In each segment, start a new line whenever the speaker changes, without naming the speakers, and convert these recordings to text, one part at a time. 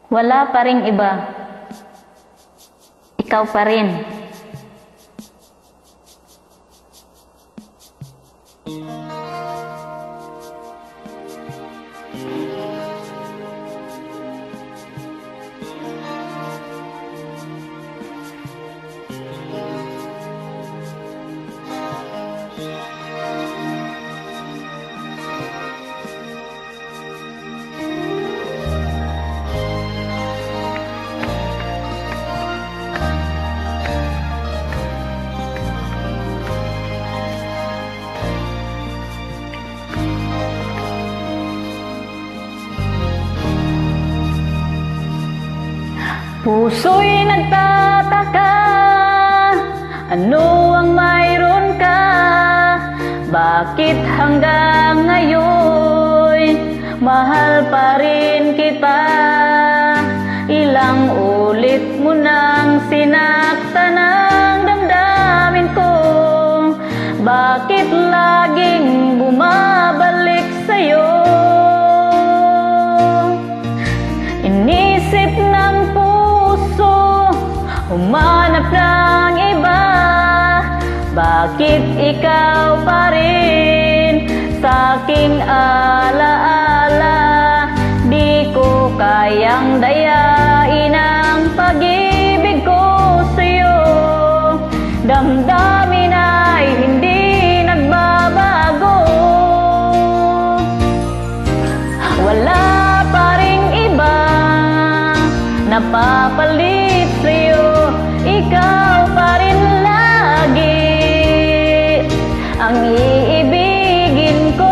Wala pa ring iba. Ikaw pa rin. Puso'y nagtataka, ano ang mayroon ka? Bakit hanggang ngayon mahal pa rin kita? Ilang ulit mo nang sinaktan ang damdamin ko. Bakit laging bumabalik sa'yo? Inisip ng humanap ng iba. Bakit ikaw pa rin sa'king alaala? Di ko kayang dayain ang pag-ibig ko sa'yo. Damdamin ay hindi nagbabago. Wala pa ring iba napapalit sa'yo. Ikaw pa rin lagi ang iibigin ko.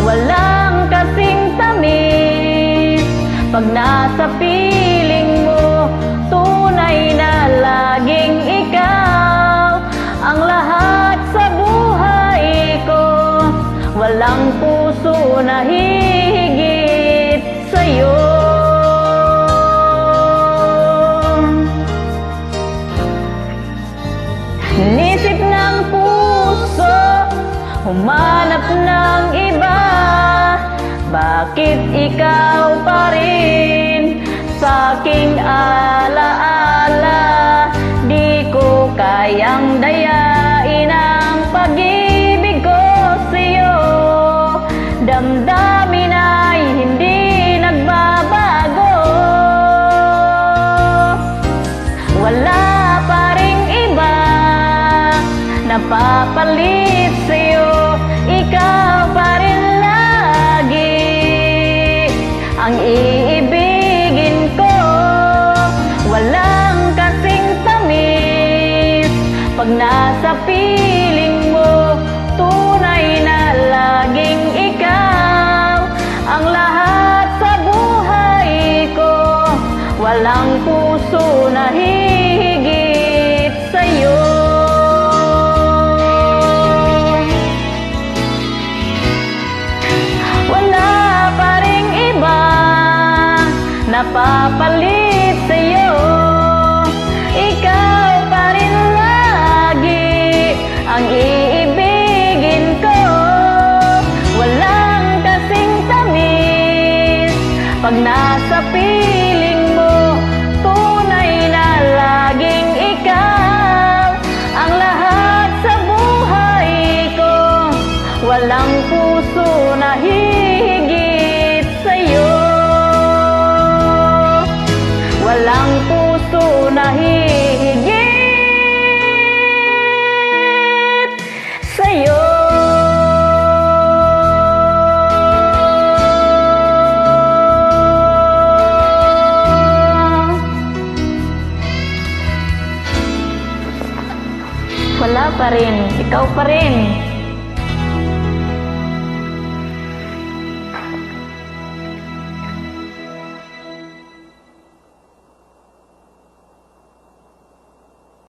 Walang kasing tamis pag nasa piling mo. Tunay na laging ikaw ang lahat sa buhay ko. Walang puso na hihigit sa'yo. Nisip ng puso, humanap ng iba. Bakit ikaw pa rin sa'king alaala? Di ko kayang dayain ang pag-ibig ko sa'yo. Damdamin ay hindi nagbabago. Wala pa ring iba napapalit sa'yo. Ikaw pa rin lagi ang iibigin ko. Walang kasing tamis pag nasa piling mo. Tunay na laging ikaw ang lahat sa buhay ko. Walang puso na hihigit sa'yo. Napapalit sa'yo. Ikaw pa rin lagi ang iibigin ko. Walang kasing tamis pag nasa piling mo. Tunay na laging ikaw ang lahat sa buhay ko. Walang puso na hihigit sa'yo. Walang puso na hihigit sa'yo. Wala pa rin, ikaw pa rin.